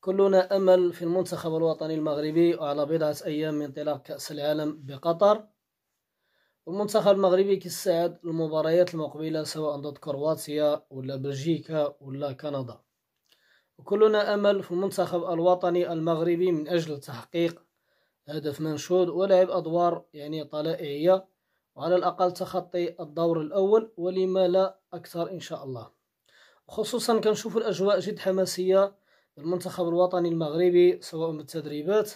كلنا أمل في المنتخب الوطني المغربي، وعلى بضعة أيام من انطلاق كأس العالم بقطر. المنتخب المغربي كيستعد للمباريات المقبلة سواء ضد كرواتيا ولا بلجيكا ولا كندا، وكلنا أمل في المنتخب الوطني المغربي من أجل تحقيق هدف منشود ولعب أدوار طلائعية، وعلى الأقل تخطي الدور الأول، ولما لا أكثر إن شاء الله. خصوصا كنشوف الأجواء جد حماسية المنتخب الوطني المغربي سواء بالتدريبات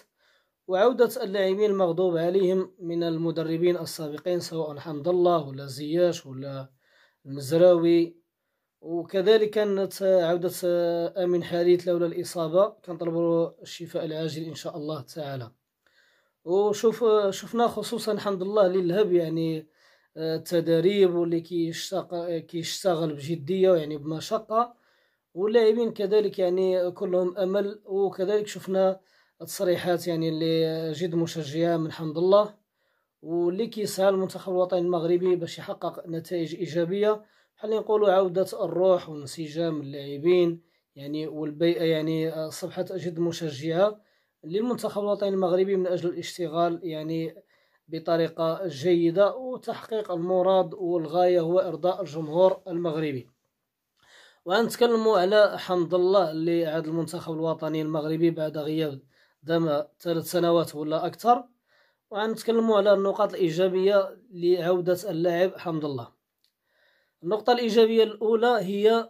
وعودة اللاعبين المغضوب عليهم من المدربين السابقين سواء حمد الله ولا زياش ولا المزراوي، وكذلك كانت عودة أمين حديث لولا الإصابة كنطلبوا الشفاء العاجل إن شاء الله تعالى. شفنا خصوصا الحمد لله للهب التدريب واللي كيشتغل بجدية بمشقة، واللاعبين كذلك كلهم أمل. وكذلك شفنا التصريحات اللي جد مشجعة من حمد الله، واللي كيسعى المنتخب الوطني المغربي باش يحقق نتائج إيجابية، بحال نقولوا عودة الروح وانسجام اللاعبين والبيئة صبحت جد مشجعة للمنتخب الوطني المغربي من أجل الاشتغال بطريقة جيدة وتحقيق المراد، والغاية هو إرضاء الجمهور المغربي. وغنتكلموا على حمد الله اللي عاد المنتخب الوطني المغربي بعد غياب دام 3 سنوات ولا أكثر، وغنتكلموا على النقاط الإيجابية لعودة اللاعب حمد الله. النقطة الإيجابية الأولى هي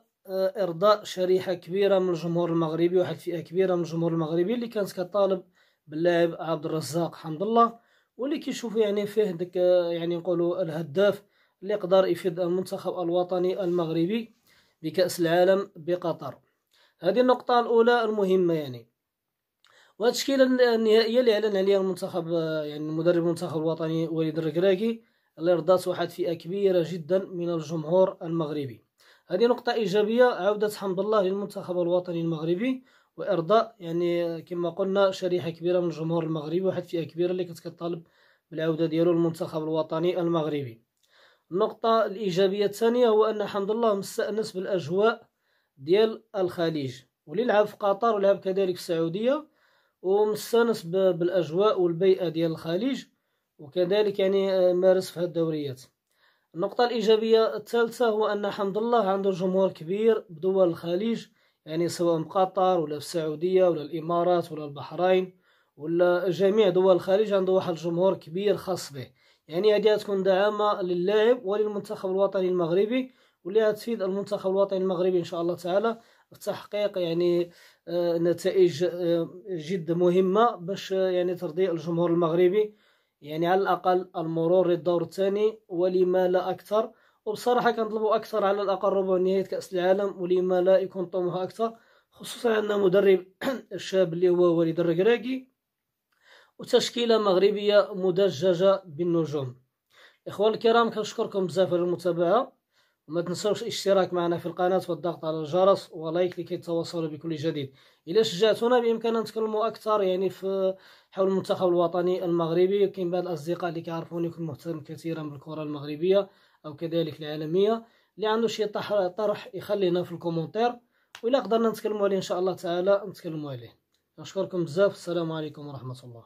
إرضاء شريحة كبيرة من الجمهور المغربي، واحد فئة كبيرة من الجمهور المغربي اللي كانت كطالب باللاعب عبد الرزاق حمد الله، واللي كيشوف فيه داك نقولوا الهداف اللي يقدر يفيد المنتخب الوطني المغربي بكأس العالم بقطر. هذه النقطة الأولى المهمة. والتشكيلة النهائية اللي أعلن عليها المنتخب مدرب المنتخب الوطني وليد الركراكي اللي رضات واحد فئة كبيرة جدا من الجمهور المغربي. هذه نقطة إيجابية، عودة حمد الله للمنتخب الوطني المغربي وإرضاء كما قلنا شريحة كبيرة من الجمهور المغربي، واحد فئة كبيرة اللي كانت كتطالب بالعودة ديالو للمنتخب الوطني المغربي. النقطة الإيجابية الثانية هو أن حمد الله مستأنس بالأجواء ديال الخليج، واللي لعب في قطر ولعب كذلك في السعودية، ومستأنس بالأجواء والبيئة ديال الخليج، وكذلك مارس في هذه الدوريات. النقطة الإيجابية الثالثة هو أن حمد الله عنده جمهور كبير بدول الخليج، سواء بقطر ولا في السعودية ولا الإمارات ولا البحرين ولا جميع دول الخليج عنده واحد الجمهور كبير خاص به. هذه تكون دعامة للاعب وللمنتخب الوطني المغربي، واللي تفيد المنتخب الوطني المغربي إن شاء الله تعالى في تحقيق نتائج جد مهمة باش ترضي الجمهور المغربي، على الأقل المرور للدور الثاني ولما لا أكثر. وبصراحة كنطلبوا أكثر، على الأقل ربع نهائي كأس العالم، ولما لا يكون طموح أكثر، خصوصا عندنا مدرب الشاب اللي هو وليد الركراكي وتشكيلة مغربية مدججة بالنجوم. إخوان الكرام، كنشكركم بزاف على المتابعة، وما تنسوش الاشتراك معنا في القناة والضغط على الجرس ولايك لكي تتواصلوا بكل جديد. إذا شجعتونا بإمكاننا نتكلموا أكثر في حول المنتخب الوطني المغربي. كاين بعض الأصدقاء اللي كيعرفوني كنت مهتم كثيرا بالكرة المغربية أو كذلك العالمية، اللي عنده شي طرح يخلينا في الكومنتير، وإلا قدرنا نتكلموا عليه إن شاء الله تعالى نتكلموا عليه. نشكركم بزاف، السلام عليكم ورحمة الله.